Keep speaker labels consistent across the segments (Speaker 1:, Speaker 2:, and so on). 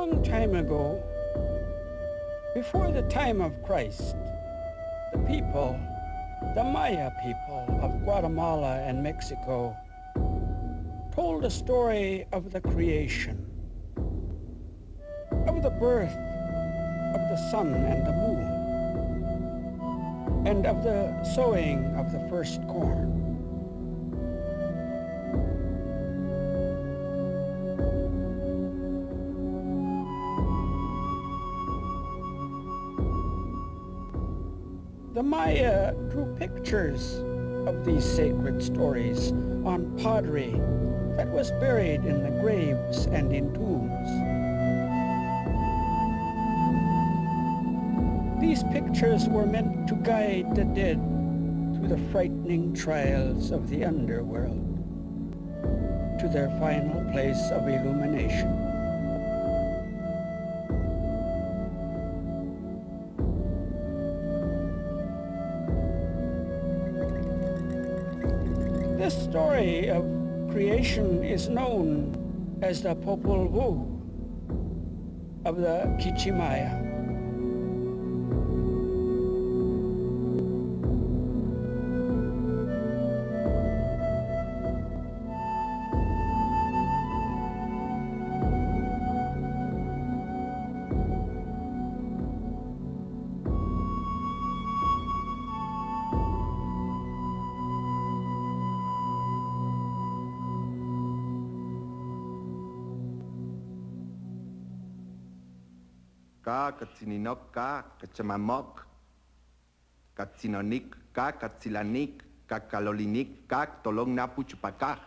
Speaker 1: long time ago, before the time of Christ, the people, the Maya people of Guatemala and Mexico, told a story of the creation, of the birth of the sun and the moon, and of the sowing of the first corn. The Maya drew pictures of these sacred stories on pottery that was buried in the graves and in tombs. These pictures were meant to guide the dead through the frightening trials of the underworld to their final place of illumination. This story of creation is known as the Popol Vuh of the Quiche Maya.
Speaker 2: Ka katsinok ka kachamamok katsinonik ka katsilanik kakalolinik ka tolong napu chupaka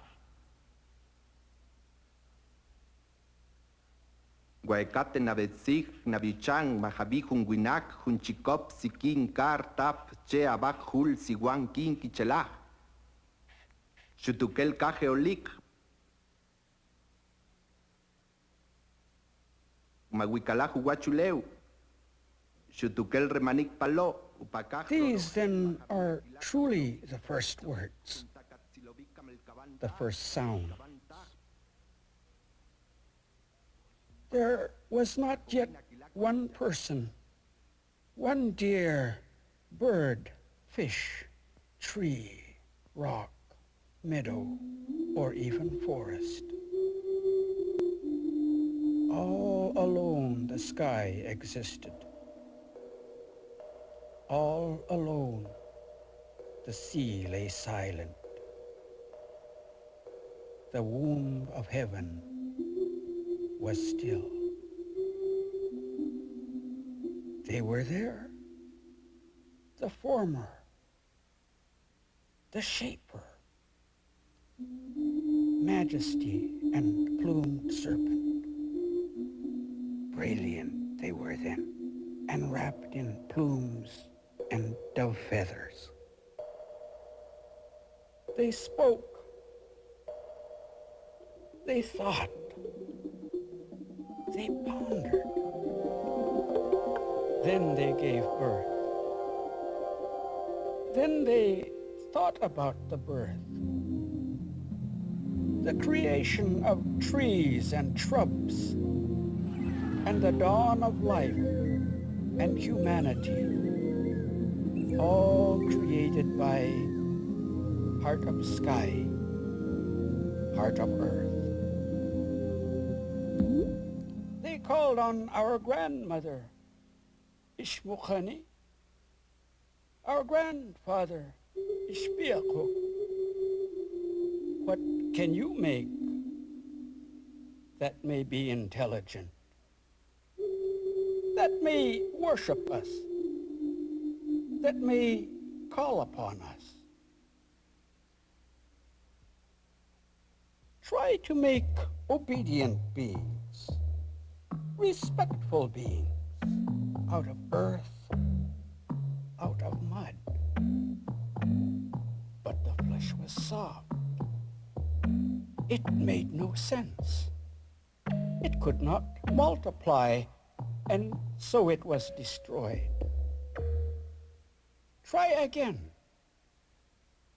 Speaker 2: Guaecate navetsig navichang mahabijun guinak junchikop sikin kar tap che abak hul siguan kin kichelah chutukel kajeolik Maguicalajo guachuleu, chutukel remanik palo, upacaj.
Speaker 1: These then are truly the first words, the first sound. There was not yet one person, one deer, bird, fish, tree, rock, meadow, or even forest. All alone the sky existed. All alone the sea lay silent. The womb of heaven was still. They were there, the former, the shaper, majesty and plumed serpent. Brilliant they were then, and wrapped in plumes and dove feathers. They spoke. They thought. They pondered. Then they gave birth. Then they thought about the birth, the creation of trees and shrubs, and the dawn of life and humanity, all created by heart of sky, heart of earth. They called on our grandmother, Ishmukhani, our grandfather, Ishpiakuk. What can you make that may be intelligent, that may worship us, that may call upon us? Try to make obedient beings, respectful beings, out of earth, out of mud. But the flesh was soft. It made no sense. It could not multiply, and so it was destroyed. Try again.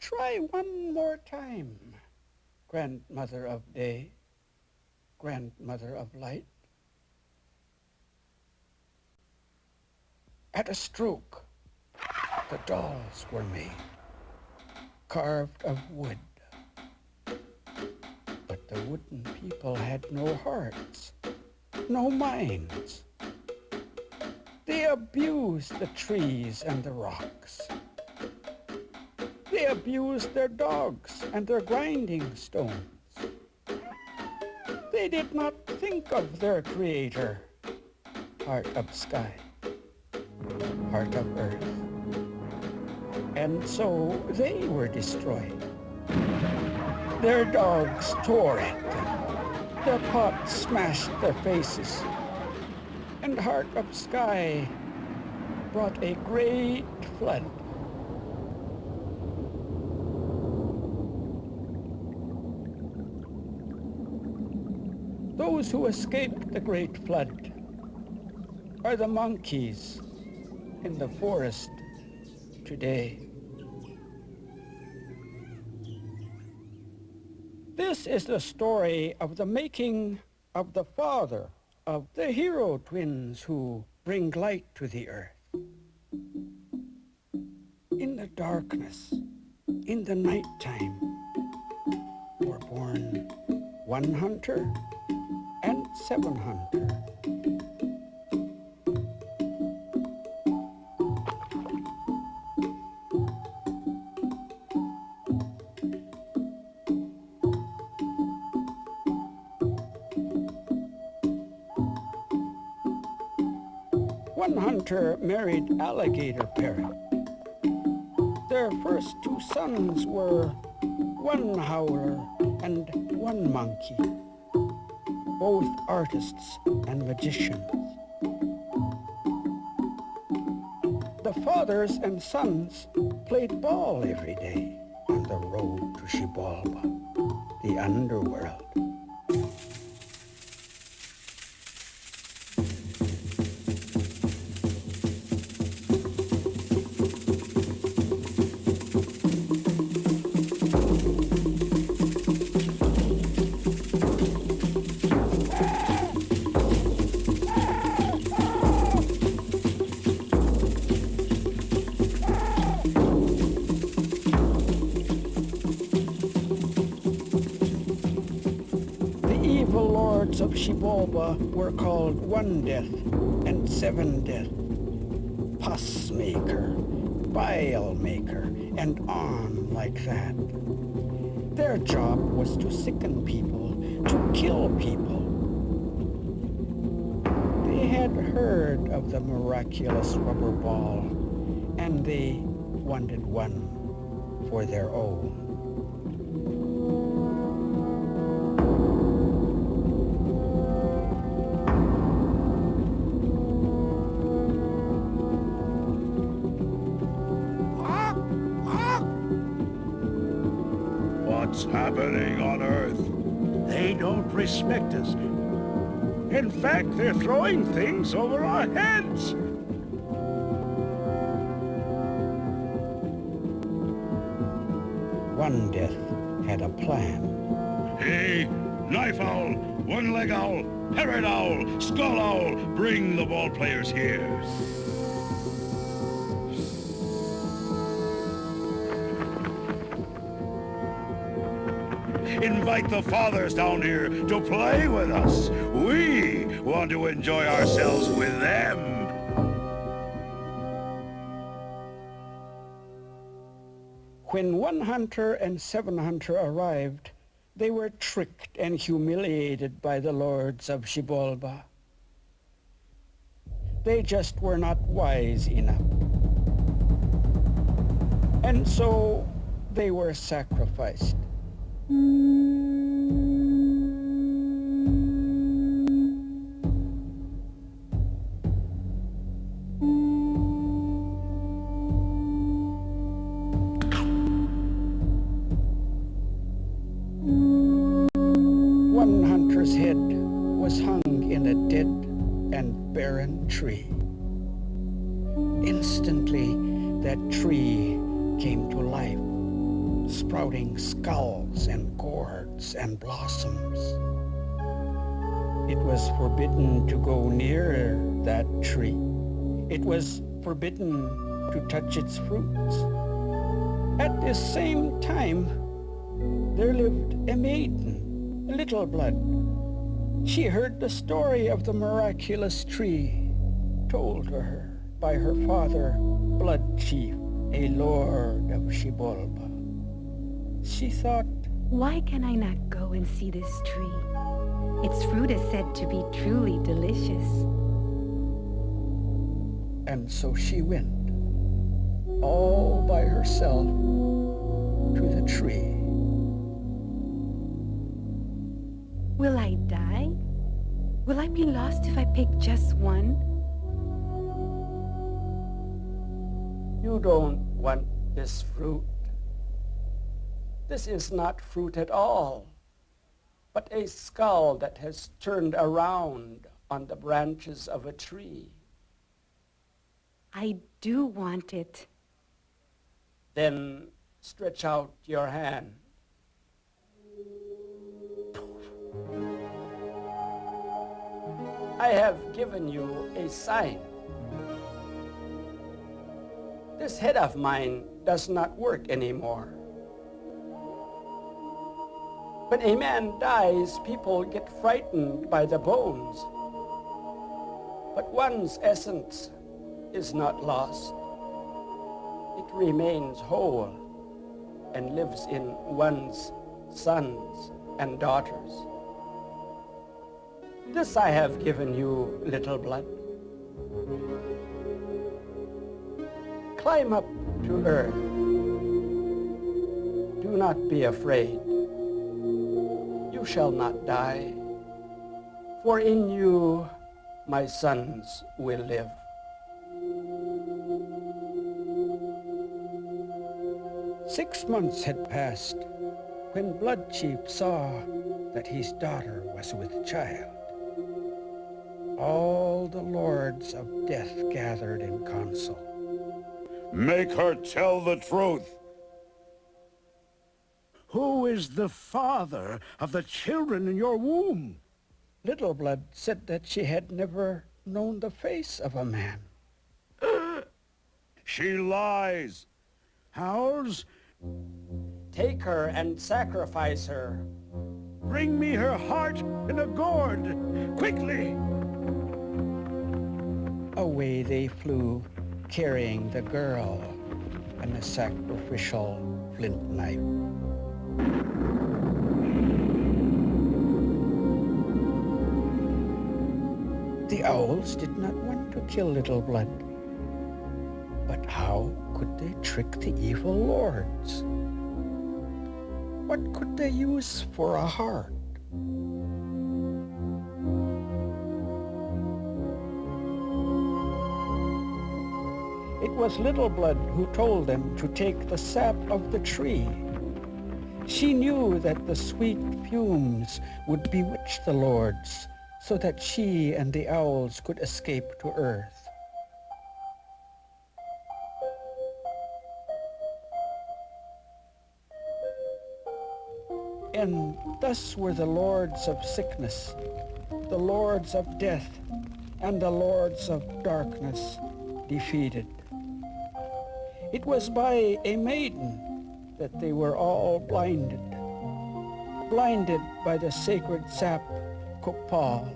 Speaker 1: Try one more time, grandmother of day, grandmother of light. At a stroke, the dolls were made, carved of wood. But the wooden people had no hearts, no minds. They abused the trees and the rocks. They abused their dogs and their grinding stones. They did not think of their creator, heart of sky, heart of earth. And so they were destroyed. Their dogs tore at them. Their pots smashed their faces. And heart of sky brought a great flood. Those who escaped the great flood are the monkeys in the forest today. This is the story of the making of the father of the hero twins who bring light to the earth. In the darkness, in the nighttime, were born one hunter and seven hunter. One hunter married alligator parrot. Their first two sons were one howler and one monkey, both artists and magicians. The fathers and sons played ball every day on the road to Xibalba, the underworld. Of Xibalba were called One Death and Seven Death, Pus Maker, Bile Maker, and on like that. Their job was to sicken people, to kill people. They had heard of the miraculous rubber ball, and they wanted one for their own.
Speaker 3: What's happening on Earth? They don't respect us. In fact, they're throwing things over our heads.
Speaker 1: One Death had a plan.
Speaker 3: Hey, knife owl, one-leg owl, parrot owl, skull owl, bring the ball players here. Invite the fathers down here to play with us. We want to enjoy ourselves with them.
Speaker 1: When One Hunter and Seven Hunter arrived, they were tricked and humiliated by the lords of Xibalba. They just were not wise enough. And so they were sacrificed. One hunter's head was hung in a dead and barren tree. Instantly, that tree came to life, sprouting skulls and gourds and blossoms. It was forbidden to go near that tree. It was forbidden to touch its fruits. At this same time, there lived a maiden, Little Blood. She heard the story of the miraculous tree told to her by her father, Blood Chief, a lord of Xibalba. She thought,
Speaker 4: why can I not go and see this tree? Its fruit is said to be truly delicious.
Speaker 1: and so she went, all by herself, to the tree.
Speaker 4: Will I die? Will I be lost if I pick just one?
Speaker 1: You don't want this fruit. This is not fruit at all, but a skull that has turned around on the branches of a tree.
Speaker 4: I do want it.
Speaker 1: Then stretch out your hand. I have given you a sign. This head of mine does not work anymore. When a man dies, people get frightened by the bones. But one's essence is not lost. It remains whole and lives in one's sons and daughters. This I have given you, Little Blood. Climb up to earth. Do not be afraid. You shall not die, for in you my sons will live. Six months had passed when Blood Chief saw that his daughter was with child. All the lords of death gathered in council.
Speaker 3: Make her tell the truth. Who is the father of the children in your womb?
Speaker 1: Little Blood said that she had never known the face of a man.
Speaker 3: She lies. Howls?
Speaker 1: Take her and sacrifice her.
Speaker 3: Bring me her heart in a gourd, quickly!
Speaker 1: Away they flew, carrying the girl and the sacrificial flint knife. The owls did not want to kill Little Blood. But how could they trick the evil lords? What could they use for a heart? It was Little Blood who told them to take the sap of the tree. She knew that the sweet fumes would bewitch the lords, so that she and the owls could escape to earth. And thus were the lords of sickness, the lords of death, and the lords of darkness defeated. It was by a maiden that they were all blinded by the sacred sap Popol.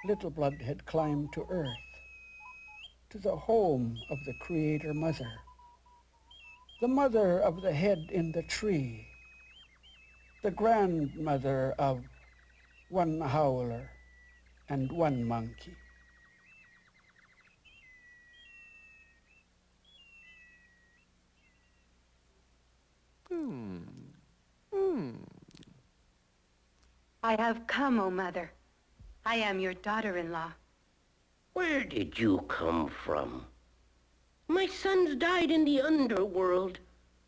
Speaker 1: Little Blood had climbed to earth, to the home of the Creator Mother, the mother of the head in the tree, the grandmother of one howler and one monkey.
Speaker 4: I have come, O mother. I am your daughter-in-law.
Speaker 5: Where did you come from? My sons died in the underworld.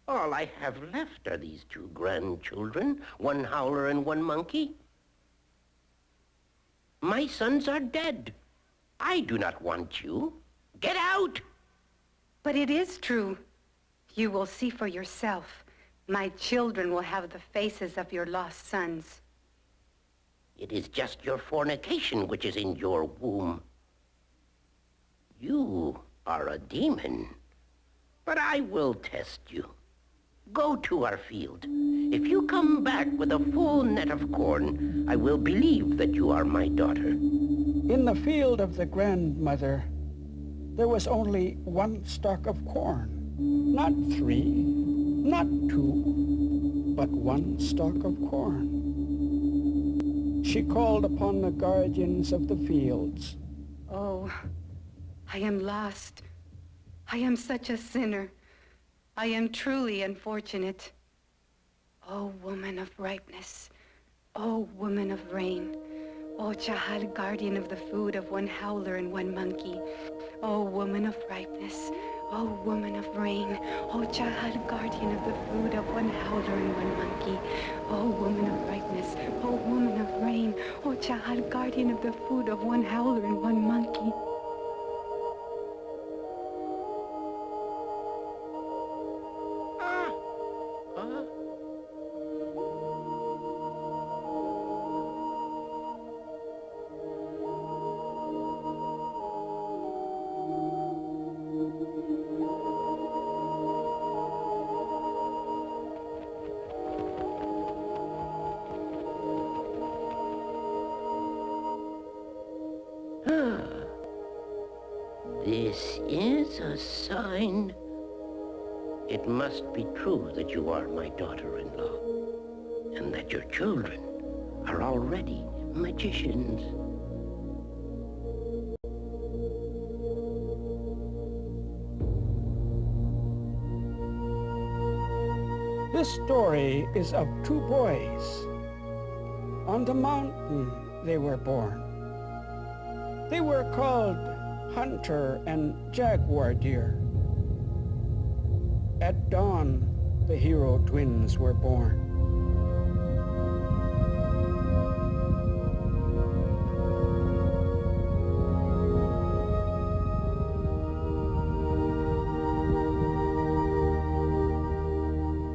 Speaker 5: All I have left are these two grandchildren, one howler and one monkey. My sons are dead. I do not want you. Get out!
Speaker 4: But it is true. You will see for yourself. My children will have the faces of your lost sons.
Speaker 5: It is just your fornication which is in your womb. You are a demon. But I will test you. Go to our field. If you come back with a full net of corn, I will believe that you are my daughter.
Speaker 1: In the field of the grandmother, there was only one stalk of corn. Not 3, not 2, but one stalk of corn. She called upon the guardians of the fields.
Speaker 4: Oh, I am lost. I am such a sinner. I am truly unfortunate. O woman of ripeness, O woman of rain, O Chahal, guardian of the food of one howler and one monkey, O woman of ripeness, O woman of rain, O Chahal, guardian of the food of one howler and one monkey, O woman of ripeness, O woman of rain, O Chahal, guardian of the food of one howler and one monkey.
Speaker 5: This is a sign. It must be true that you are my daughter-in-law, and that your children are already magicians.
Speaker 1: This story is of 2 boys. On the mountain they were born. They were called Hunter and Jaguar Deer. At dawn, the hero twins were born.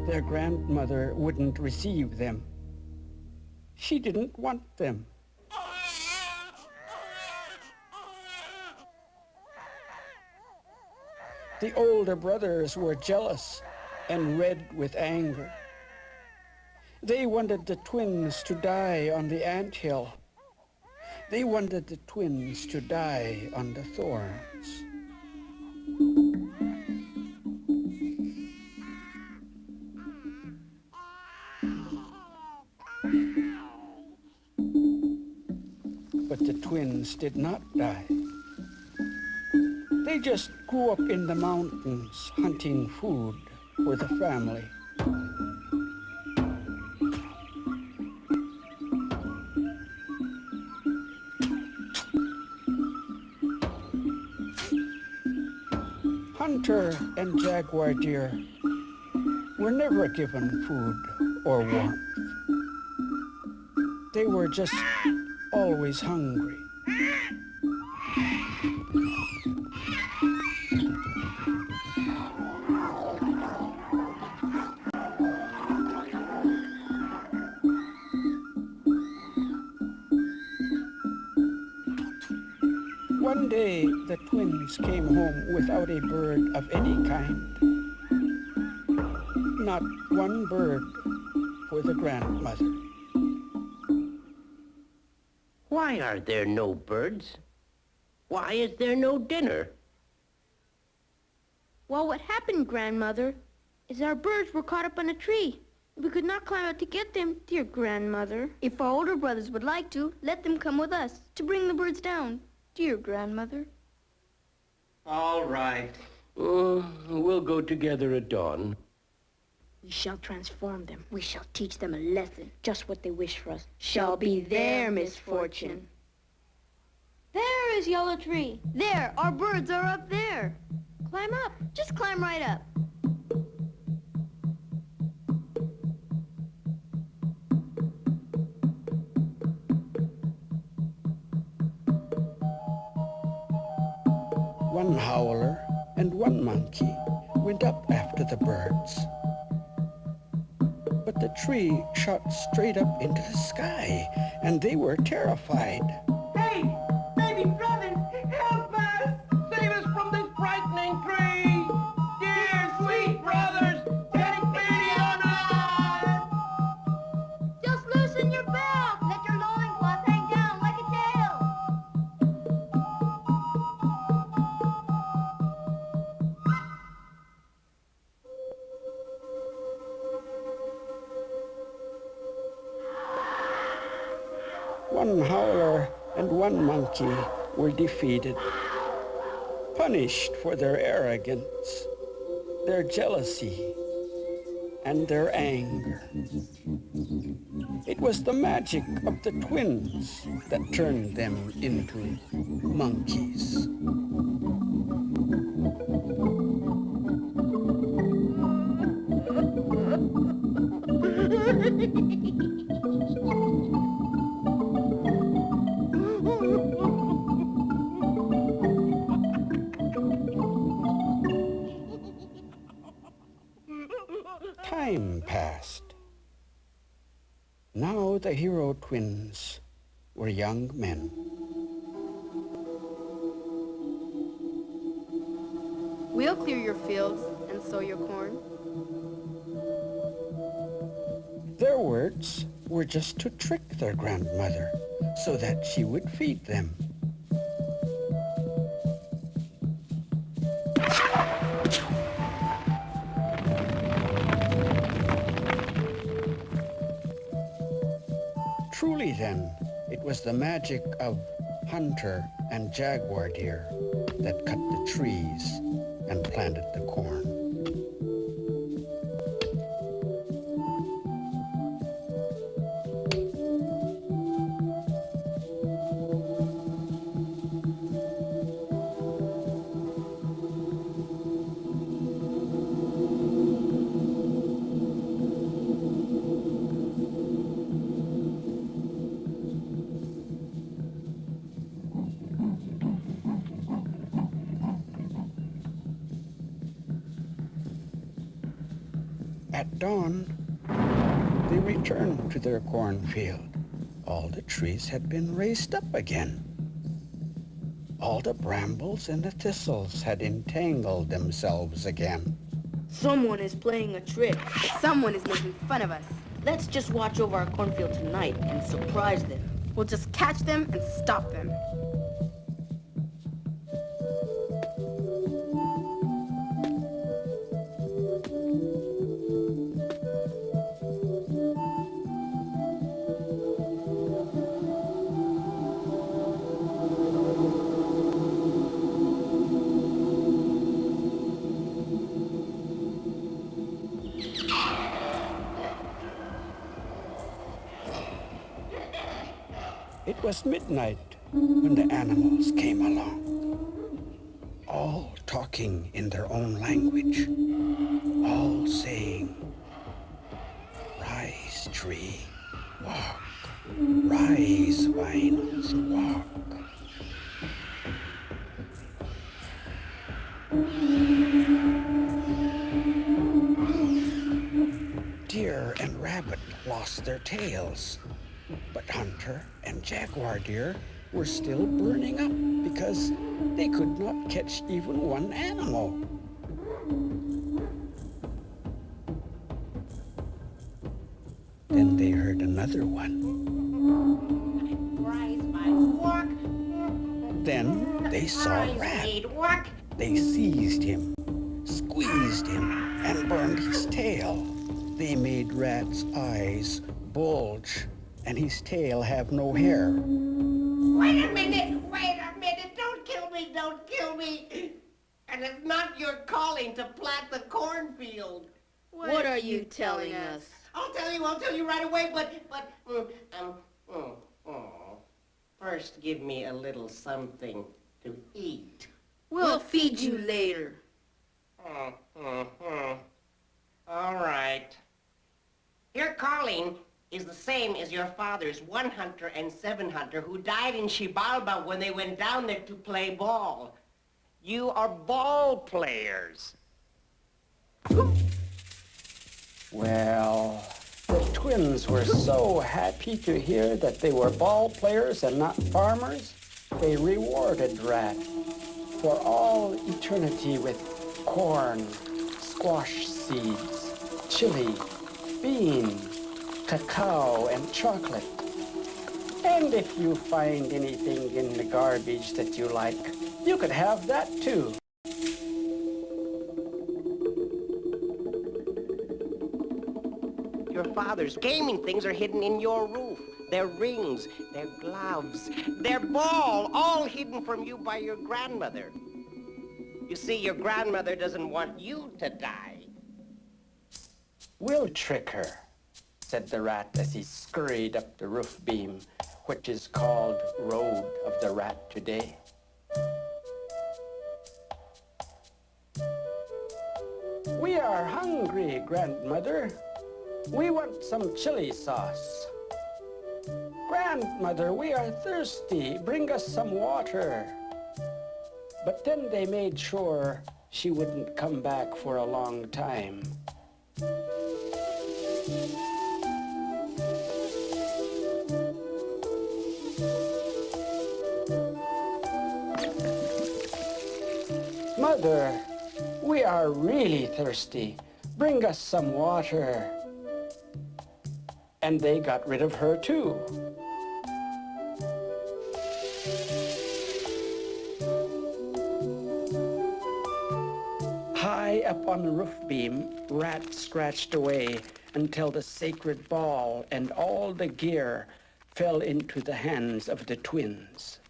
Speaker 1: Their grandmother wouldn't receive them. She didn't want them. The older brothers were jealous and red with anger. They wanted the twins to die on the anthill. They wanted the twins to die on the thorns. But the twins did not die. They just grew up in the mountains hunting food for the family. Hunter and Jaguar Deer were never given food or warmth. They were just always hungry. One day, the twins came home without a bird of any kind. Not one bird for the grandmother.
Speaker 5: Why are there no birds? Why is there no dinner?
Speaker 6: Well, what happened, Grandmother, is our birds were caught up on a tree. We could not climb out to get them, dear Grandmother. If our older brothers would like to, let them come with us to bring the birds down, dear Grandmother.
Speaker 7: All right.
Speaker 5: We'll go together at dawn.
Speaker 6: We shall transform them. We shall teach them a lesson. Just what they wish for us shall be their misfortune. There is Yellow Tree. There, our birds are up there. Climb up. Just climb right up.
Speaker 1: One howler and one monkey went up after the birds. But the tree shot straight up into the sky, and they were terrified.
Speaker 7: Hey, baby brothers, help us! Save us from this frightening tree! Dear sweet brothers, take pity on us!
Speaker 6: Just loosen your belt. Let your loincloth hang down like a tail.
Speaker 1: One howler and one monkey were defeated, punished for their arrogance, their jealousy, and their anger. It was the magic of the twins that turned them into monkeys. Time passed. Now the hero twins were young men.
Speaker 8: We'll clear your fields and sow your corn.
Speaker 1: Their words were just to trick their grandmother so that she would feed them. Truly then, it was the magic of hunter and jaguar deer that cut the trees and planted the corn. At dawn, they returned to their cornfield. All the trees had been raised up again. All the brambles and the thistles had entangled themselves again.
Speaker 9: Someone is playing a trick.
Speaker 8: Someone is making fun of us.
Speaker 9: Let's just watch over our cornfield tonight and surprise them.
Speaker 8: We'll just catch them and stop them.
Speaker 1: It was midnight when the animals came along, all talking in their own language, all saying, "Rise, tree, walk. Rise, vines, walk." Deer and rabbit lost their tails, but hunter and jaguar deer were still burning up because they could not catch even one animal. Then they heard another one.
Speaker 7: Rise, vines, walk.
Speaker 1: Then they saw Rat.
Speaker 7: Walk.
Speaker 1: They seized him, squeezed him, and burned his tail. They made Rat's eyes bulge and his tail have no hair.
Speaker 7: Wait a minute. Don't kill me. And it's not your calling to plant the cornfield.
Speaker 9: What are you telling us?
Speaker 5: I'll tell you right away, first give me a little something to eat.
Speaker 9: We'll feed you later.
Speaker 5: All right. Your calling is the same as your father's, 1 hunter and 7 hunter, who died in Xibalba when they went down there to play ball. You are ball players.
Speaker 1: Well, the twins were so happy to hear that they were ball players and not farmers, they rewarded Rat for all eternity with corn, squash seeds, chili, beans, cacao, and chocolate. And if you find anything in the garbage that you like, you could have that too.
Speaker 5: Your father's gaming things are hidden in your roof. Their rings, their gloves, their ball, all hidden from you by your grandmother. You see, your grandmother doesn't want you to die.
Speaker 1: We'll trick her, said the Rat as he scurried up the roof beam, which is called Road of the Rat today. We are hungry, Grandmother. We want some chili sauce. Grandmother, we are thirsty. Bring us some water. But then they made sure she wouldn't come back for a long time. Mother, we are really thirsty. Bring us some water. And they got rid of her too. High up on the roof beam, Rat scratched away until the sacred ball and all the gear fell into the hands of the twins.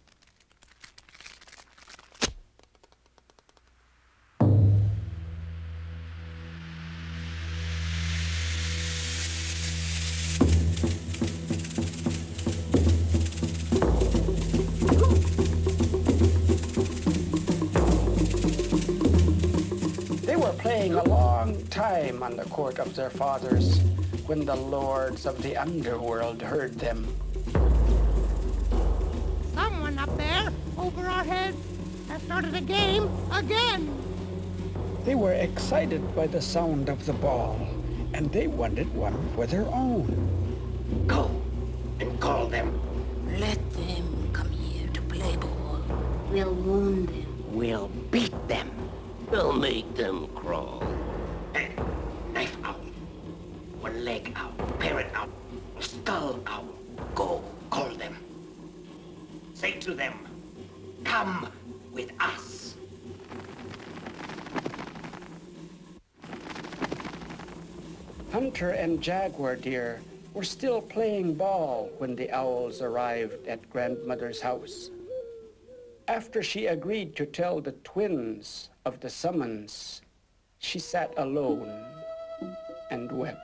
Speaker 1: Playing a long time on the court of their fathers when the lords of the underworld heard them.
Speaker 10: Someone up there, over our heads, has started a game again.
Speaker 1: They were excited by the sound of the ball, and they wanted one for their own.
Speaker 5: Go and call them.
Speaker 11: Let them come here to play ball. We'll wound them.
Speaker 5: We'll beat them.
Speaker 11: We'll make them crawl.
Speaker 5: Hey, knife out. One leg out. Parrot out. Skull out. Go, call them. Say to them, come with us.
Speaker 1: Hunter and Jaguar Deer were still playing ball when the owls arrived at Grandmother's house. After she agreed to tell the twins of the summons, she sat alone and wept.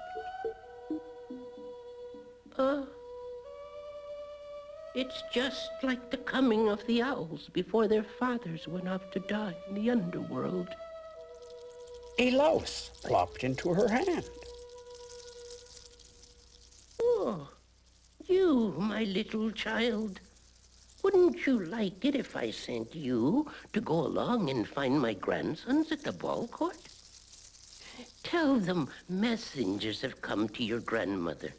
Speaker 11: It's just like the coming of the owls before their fathers went off to die in the underworld.
Speaker 1: A louse plopped into her hand.
Speaker 11: Oh, you, my little child. Wouldn't you like it if I sent you to go along and find my grandsons at the ball court? Tell them messengers have come to your grandmother.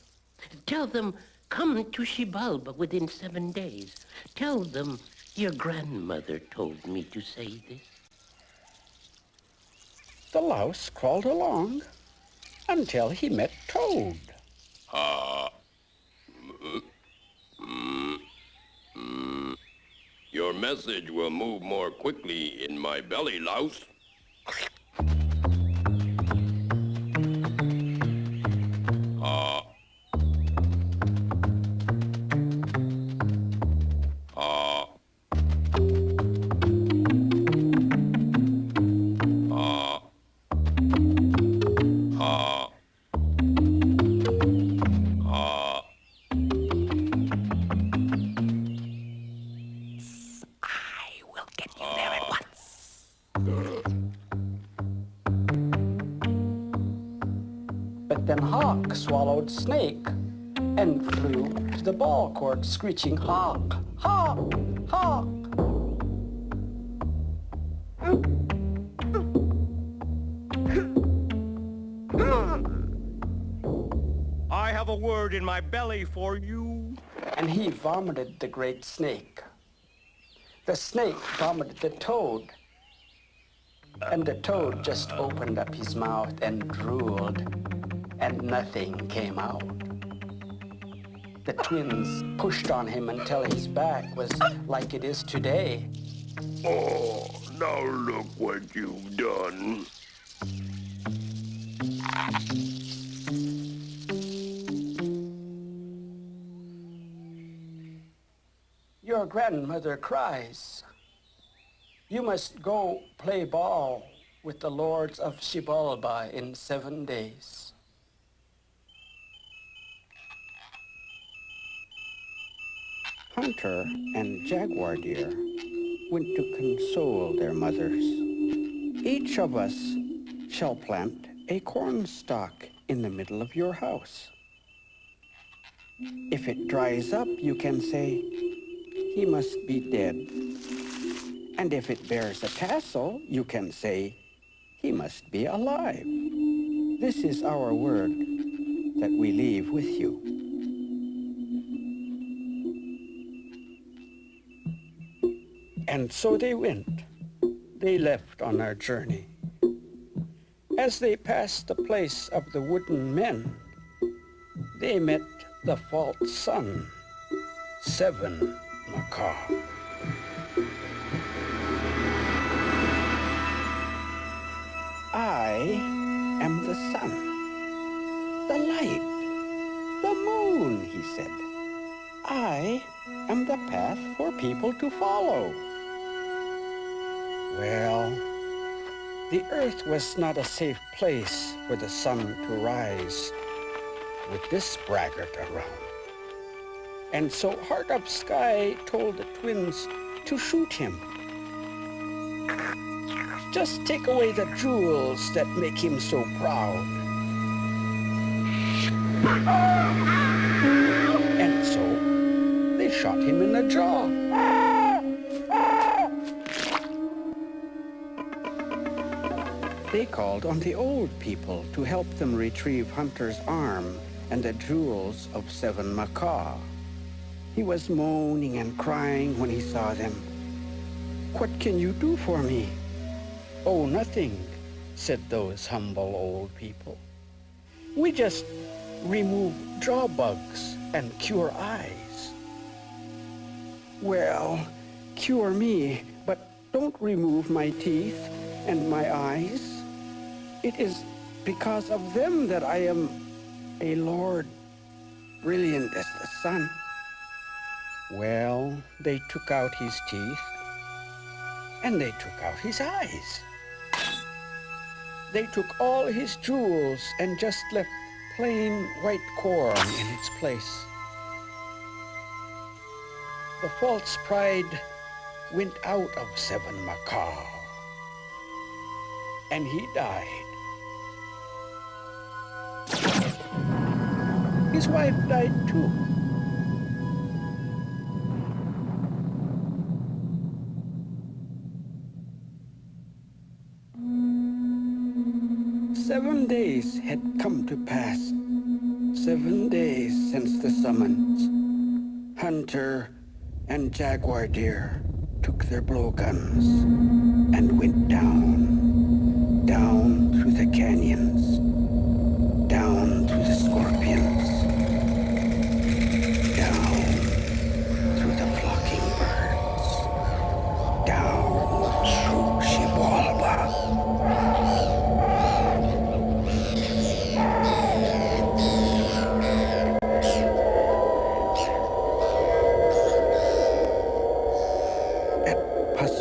Speaker 11: Tell them come to Xibalba within 7 days. Tell them your grandmother told me to say this.
Speaker 1: The louse crawled along until he met Toad.
Speaker 12: Your message will move more quickly in my belly, louse.
Speaker 1: hawk swallowed snake and flew to the ball court screeching, "Hawk, hawk, hawk."
Speaker 3: I have a word in my belly for you.
Speaker 1: And he vomited the great snake. The snake vomited the toad. And the toad just opened up his mouth and drooled, and nothing came out. The twins pushed on him until his back was like it is today.
Speaker 12: Oh, now look what you've done.
Speaker 1: Your grandmother cries. You must go play ball with the lords of Xibalba in 7 days. Hunter and Jaguar Deer went to console their mothers. Each of us shall plant a cornstalk in the middle of your house. If it dries up, you can say, "He must be dead." And if it bears a tassel, you can say, "He must be alive." This is our word that we leave with you. And so they went. They left on their journey. As they passed the place of the wooden men, they met the false sun, 7 macaw. I am the sun, the light, the moon, he said. I am the path for people to follow. Well, the earth was not a safe place for the sun to rise with this braggart around. And so Heart Up Sky told the twins to shoot him. Just take away the jewels that make him so proud. And so they shot him in the jaw. They called on the old people to help them retrieve Hunter's arm and the jewels of 7 macaw. He was moaning and crying when he saw them. "What can you do for me?" "Oh, nothing," said those humble old people. "We just remove jaw bugs and cure eyes." "Well, cure me, but don't remove my teeth and my eyes. It is because of them that I am a lord, brilliant as the sun." Well, they took out his teeth, and they took out his eyes. They took all his jewels and just left plain white corn in its place. The false pride went out of 7 macaw, and he died. His wife died too. Seven days had come to pass, 7 days since the summons. Hunter and Jaguar Deer took their blowguns and went down, down through the canyons, down through the scorpions, down through the flocking birds, down through Xibalba.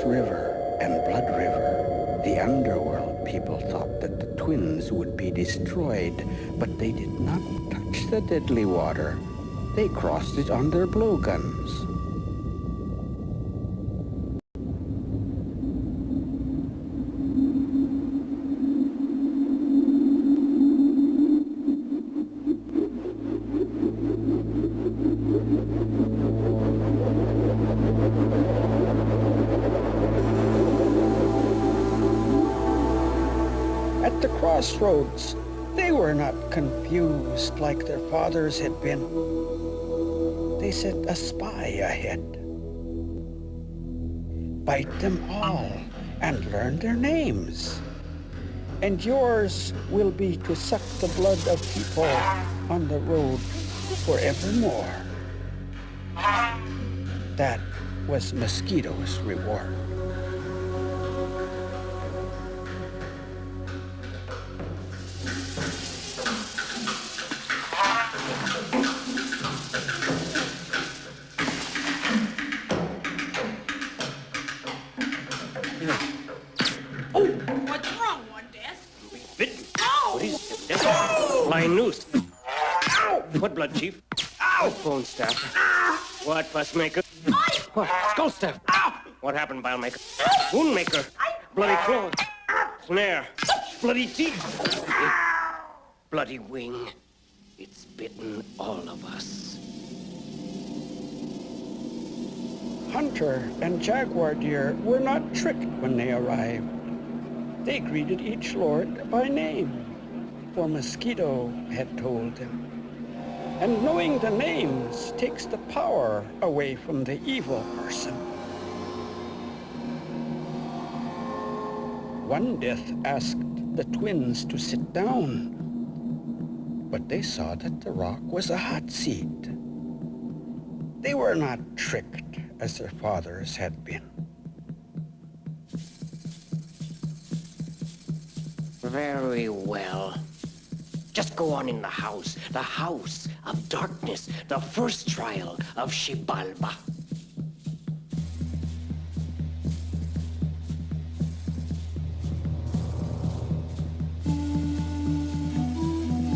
Speaker 1: River and Blood River, the underworld people thought that the twins would be destroyed, but they did not touch the deadly water. They crossed it on their blowguns. crossroads, they were not confused like their fathers had been. They set a spy ahead. Bite them all and learn their names. And yours will be to suck the blood of people on the road forevermore. That was Mosquito's reward.
Speaker 10: What's wrong, one death?
Speaker 5: Bitten.
Speaker 10: Ow!
Speaker 5: What is it? Flying noose. Ow! What blood, Chief? Ow! What bone staff? What fuss maker? What? Skull staff. Ow! What happened, bile maker? Wound maker. Bloody claw. Snare. Bloody teeth. Bloody wing. It's bitten all of us.
Speaker 1: Hunter and jaguar deer were not tricked when they arrived. They greeted each lord by name, for Mosquito had told them. And knowing the names takes the power away from the evil person. One death asked the twins to sit down, but they saw that the rock was a hot seat. They were not tricked as their fathers had been.
Speaker 5: Very well. Just go on in the house of darkness, the first trial of Xibalba.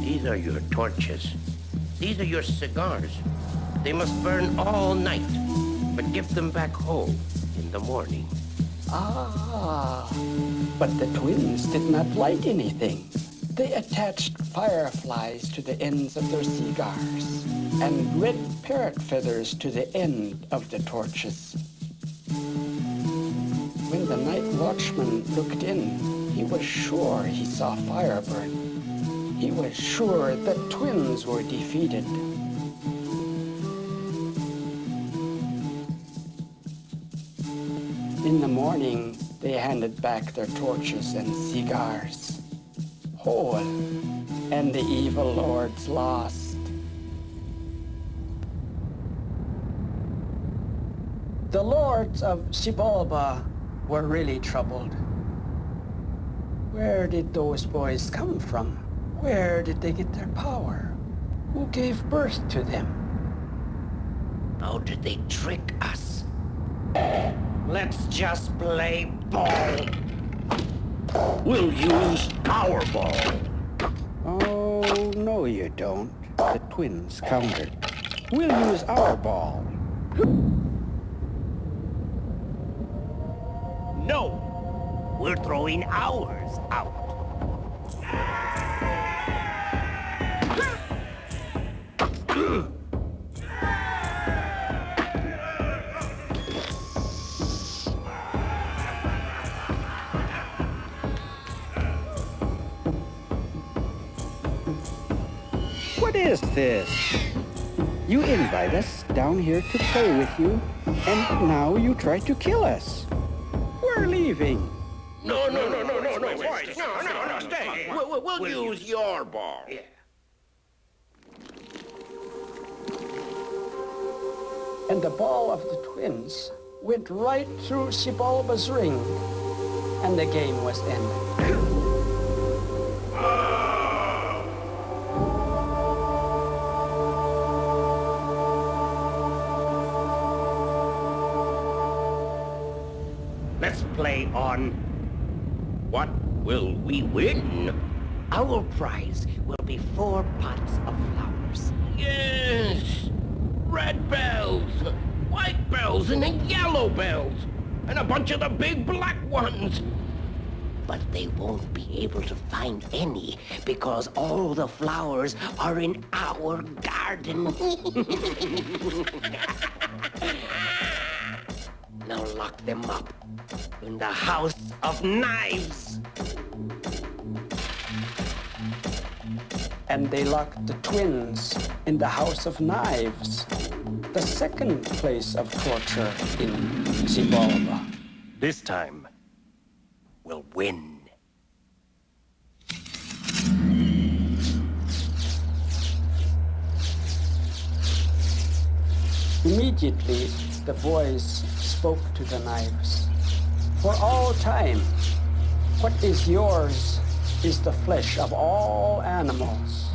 Speaker 5: These are your torches. These are your cigars. They must burn all night, but give them back whole in the morning.
Speaker 1: Ah, but the twins did not light anything. They attached fireflies to the ends of their cigars and red parrot feathers to the end of the torches. When the night watchman looked in, he was sure he saw fire burn. He was sure the twins were defeated. In the morning, they handed back their torches and cigars, whole, and the evil lords lost. The lords of Xibalba were really troubled. Where did those boys come from? Where did they get their power? Who gave birth to them?
Speaker 5: How did they trick us? Let's just play ball.
Speaker 12: We'll use our ball.
Speaker 1: Oh, no you don't, the twins countered. We'll use our ball.
Speaker 5: No, we're throwing ours out.
Speaker 1: What is this? You invite us down here to play with you, and now you try to kill us. We're leaving.
Speaker 12: No, stay. We'll use your ball.
Speaker 5: Yeah.
Speaker 1: And the ball of the twins went right through Xibalba's ring, and the game was ended.
Speaker 5: Let's play on what will we win? Our prize will be 4 pots of flowers.
Speaker 12: Yes! Red bells, white bells, and then yellow bells, and a bunch of the big black ones.
Speaker 5: But they won't be able to find any because all the flowers are in our garden. Now lock them up in the house of knives.
Speaker 1: and they locked the twins in the House of Knives, the second place of torture in Xibalba.
Speaker 13: This time, we'll win.
Speaker 1: Immediately, the boys spoke to the knives. For all time, what is yours is the flesh of all animals.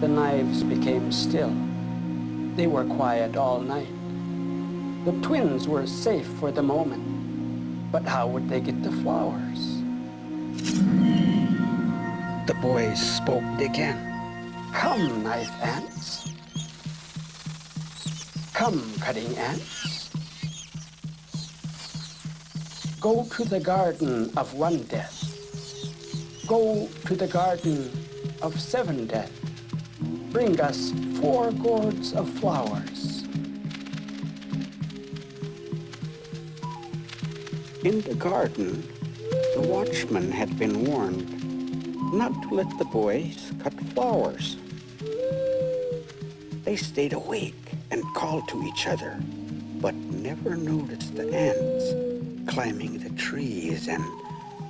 Speaker 1: The knives became still. They were quiet all night. The twins were safe for the moment. But how would they get the flowers? The boys spoke again. Come, knife ants. Come, cutting ants. Go to the garden of one death. Go to the garden of 7 death. Bring us 4 gourds of flowers. In the garden, the watchman had been warned not to let the boys cut flowers. They stayed awake and called to each other, but never noticed the ants climbing the trees and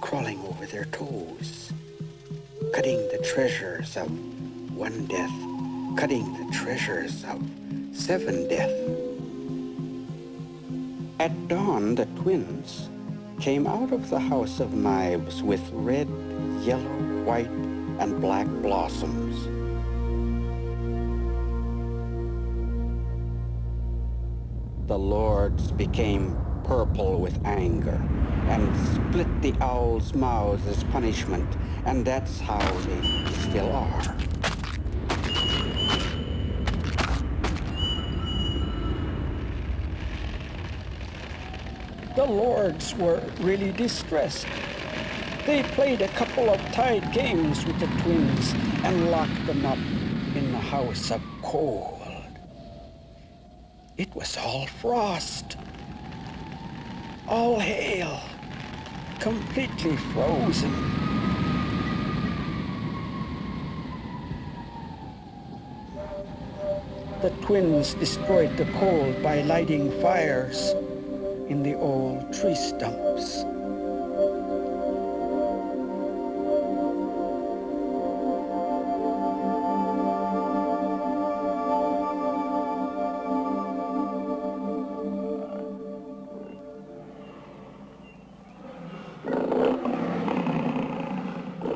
Speaker 1: crawling over their toes, cutting the treasures of 1 death, cutting the treasures of 7 death. At dawn, the twins came out of the House of Knives with red, yellow, white, and black blossoms. The lords became purple with anger and split the owls' mouths as punishment, and that's how they still are. The lords were really distressed. They played a couple of tight games with the twins and locked them up in the house of cold. It was all frost, all hail, completely frozen. The twins destroyed the cold by lighting fires in the old tree stumps.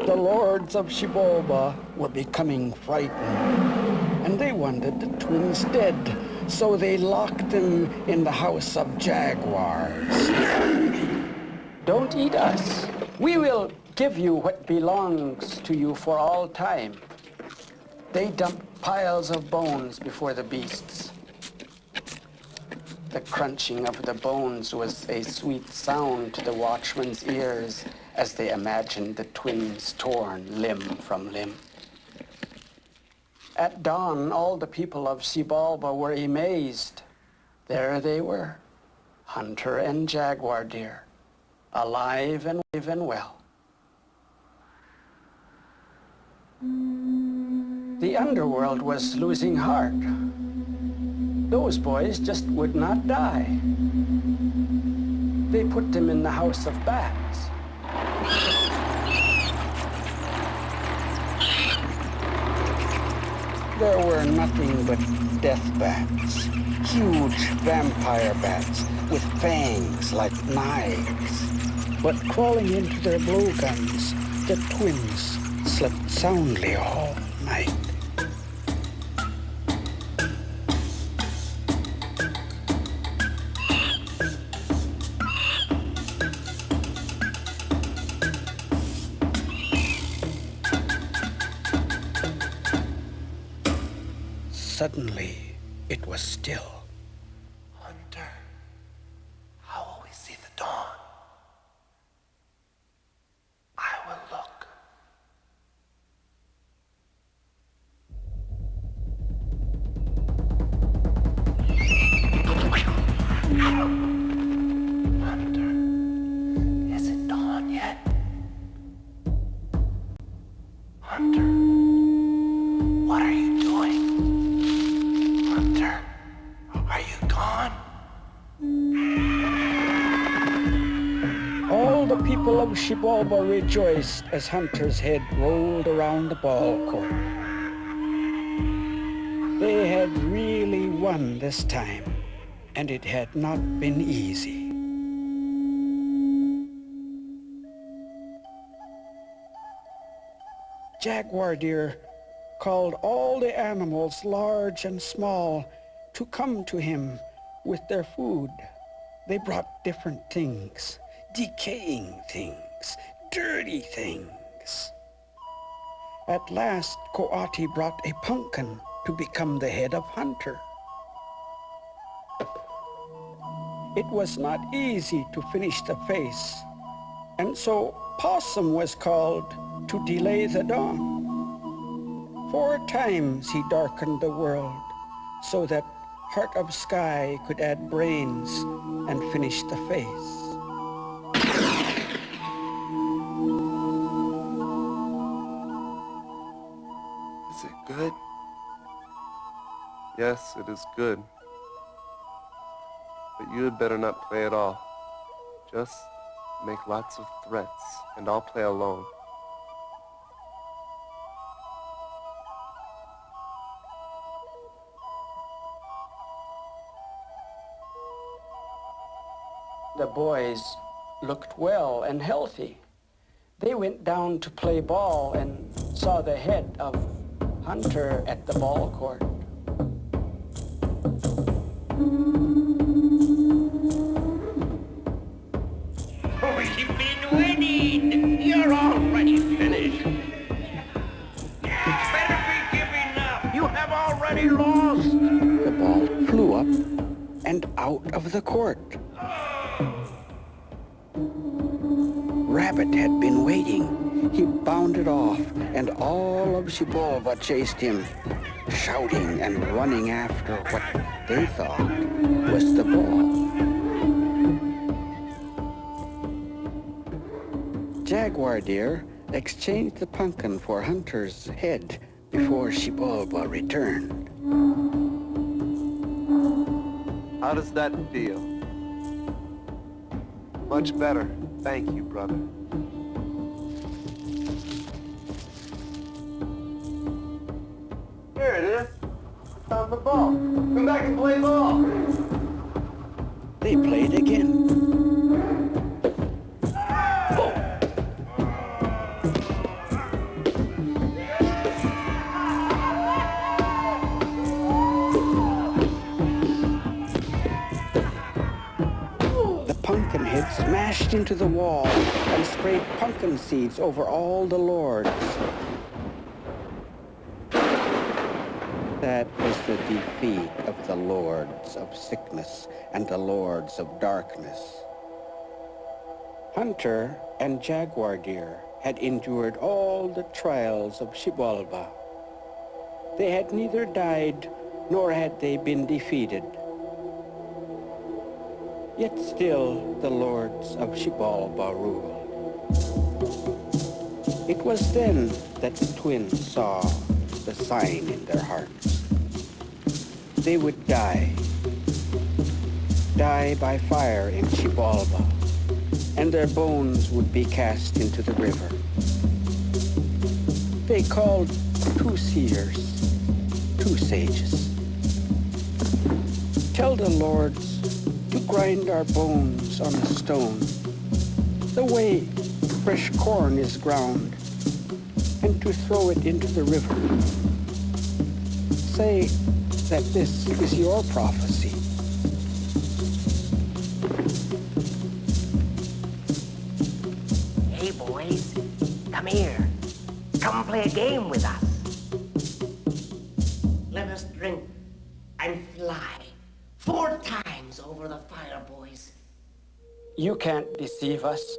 Speaker 1: The lords of Xibalba were becoming frightened, and they wanted the twins dead, so they locked them in the house of jaguars. Don't eat us. We will give you what belongs to you for all time. They dumped piles of bones before the beasts. The crunching of the bones was a sweet sound to the watchman's ears as they imagined the twins torn limb from limb. At dawn, all the people of Xibalba were amazed. There they were, hunter and jaguar deer, alive and well. The underworld was losing heart. Those boys just would not die. They put them in the house of bats. There were nothing but death bats, huge vampire bats with fangs like knives. But crawling into their blowguns, the twins slept soundly all night. Suddenly, it was still.
Speaker 13: Hunter, how will we see the dawn? I will look. Hunter, is it dawn yet? Hunter, what are you doing? Hunter, are you gone?
Speaker 1: All the people of Xibalba rejoiced as Hunter's head rolled around the ball court. They had really won this time, and it had not been easy. Jaguar Deer called all the animals, large and small, to come to him with their food. They brought different things, decaying things, dirty things. At last, Coati brought a pumpkin to become the head of Hunter. It was not easy to finish the face, and so Possum was called to delay the dawn. 4 times he darkened the world so that Heart of Sky could add brains and finish the face.
Speaker 14: Is it good? Yes, it is good. But you had better not play at all. Just make lots of threats, and I'll play alone.
Speaker 1: The boys looked well and healthy. They went down to play ball and saw the head of Hunter at the ball court.
Speaker 12: We've been winning. You're already finished. Better be giving up. You have already lost.
Speaker 1: The ball flew up and out of the court. Rabbit had been waiting. He bounded off, and all of Xibalba chased him, shouting and running after what they thought was the ball. Jaguar Deer exchanged the pumpkin for Hunter's head before Xibalba returned.
Speaker 14: How does that feel? Much better. Thank you, brother.
Speaker 2: Here it is. Time for ball. Come back and play ball.
Speaker 1: They played again. Smashed into the wall and sprayed pumpkin seeds over all the lords. That was the defeat of the lords of sickness and the lords of darkness. Hunter and Jaguar Deer had endured all the trials of Xibalba. They had neither died nor had they been defeated. Yet still the lords of Xibalba ruled. It was then that the twins saw the sign in their hearts. They would die by fire in Xibalba, and their bones would be cast into the river. They called 2 seers, 2 sages. Tell the lords to grind our bones on a stone, the way fresh corn is ground, and to throw it into the river. Say that this is your prophecy.
Speaker 5: Hey, boys, come here. Come play a game with us. Let us drink and fly 4 times over the fire, boys.
Speaker 1: You can't deceive us.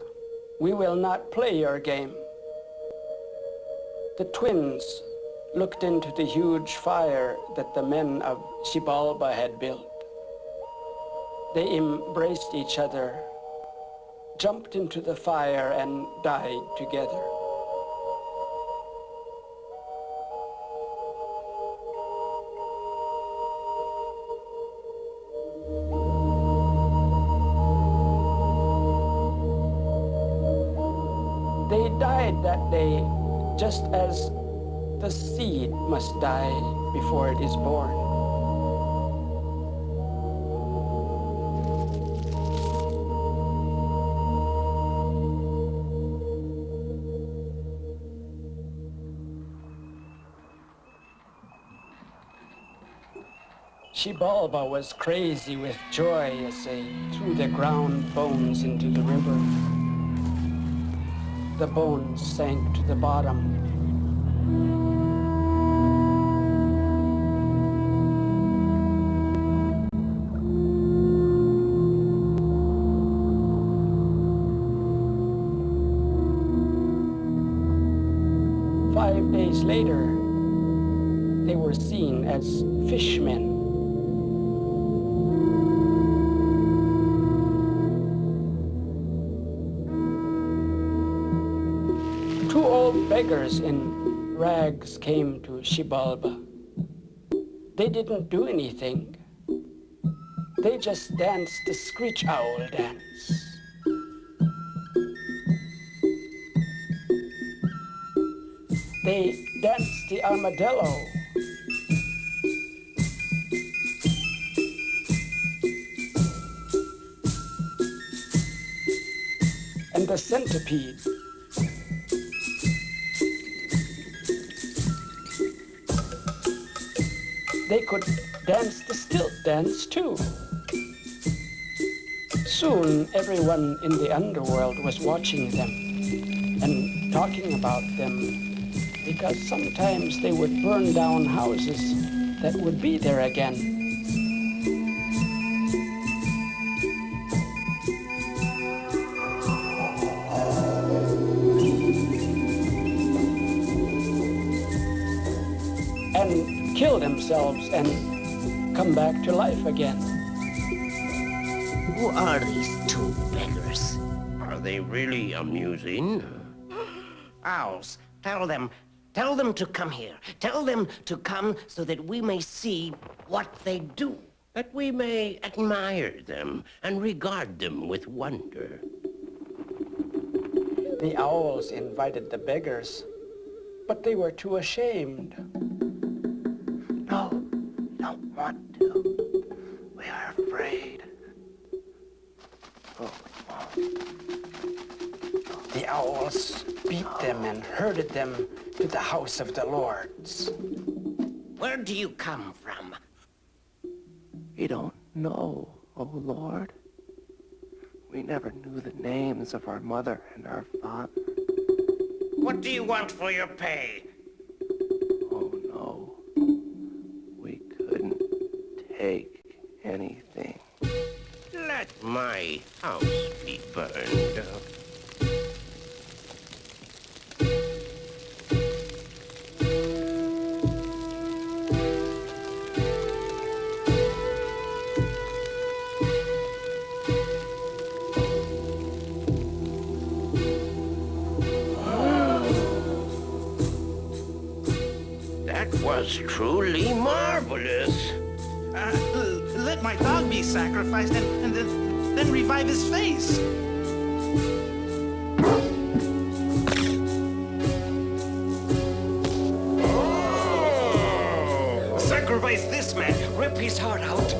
Speaker 1: We will not play your game. The twins looked into the huge fire that the men of Xibalba had built. They embraced each other, jumped into the fire, and died together. They died that day just as the seed must die before it is born. Xibalba was crazy with joy as they threw the ground bones into the river. The bones sank to the bottom. Five days later, they were seen as fishmen. Two old beggars in rags came to Xibalba. They didn't do anything. They just danced the screech owl dance. They danced the armadillo. And the centipede. They could dance the stilt dance too. Soon everyone in the underworld was watching them and talking about them, because sometimes they would burn down houses that would be there again. And kill themselves and come back to life again.
Speaker 11: Who are these two beggars?
Speaker 12: Are they really amusing?
Speaker 11: Owls, tell them to come here. Tell them to come so that we may see what they do.
Speaker 12: That we may admire them and regard them with wonder.
Speaker 1: The owls invited the beggars, but they were too ashamed.
Speaker 13: No, don't want to. We are afraid. Oh,
Speaker 1: The owls beat them and herded them to the house of the lords.
Speaker 11: Where do you come from?
Speaker 14: We don't know, oh Lord. We never knew the names of our mother and our father.
Speaker 11: What do you want for your pay?
Speaker 14: Oh no. We couldn't take anything.
Speaker 12: Let my house be burned. That was truly marvelous.
Speaker 15: Let my dog be sacrificed and then revive his face.
Speaker 11: Sacrifice this man. Rip his heart out.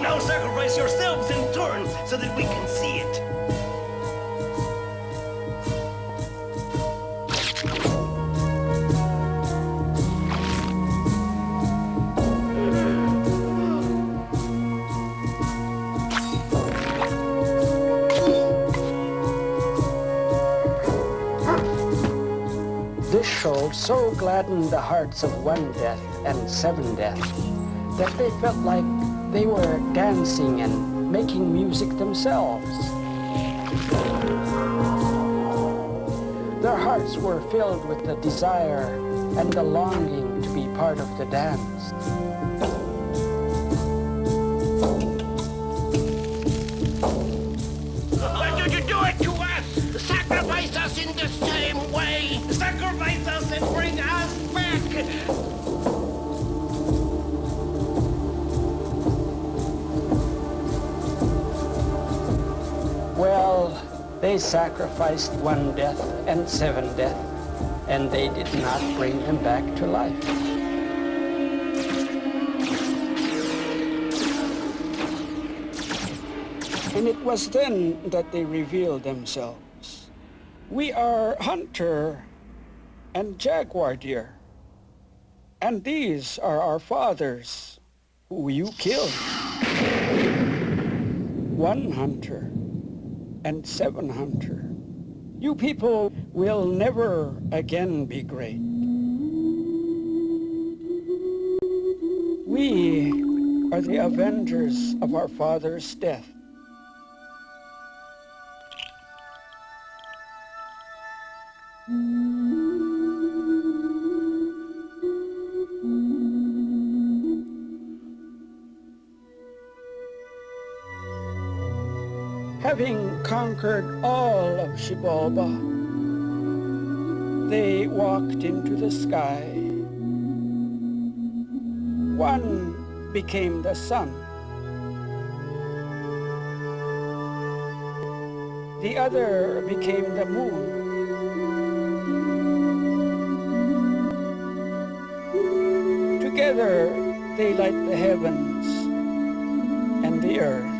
Speaker 11: Now sacrifice yourselves in turn so that we can see it.
Speaker 1: This show so gladdened the hearts of one death and seven deaths that they felt like they were dancing and making music themselves. Their hearts hearts were filled with the desire and the longing to be part of the dance.
Speaker 12: Why did you do it to us? Sacrifice us in the same way!
Speaker 15: Sacrifice us and bring us back!
Speaker 1: Well, they sacrificed 1 death and 7 death, and they did not bring them back to life. And it was then that they revealed themselves. We are hunter and jaguar deer, and these are our fathers who you killed. 1 hunter and 7 hunter. You people will never again be great. We are the avengers of our father's death. Having conquered all of Xibalba, they walked into the sky. One became the sun. The other became the moon. Together they light the heavens and the earth.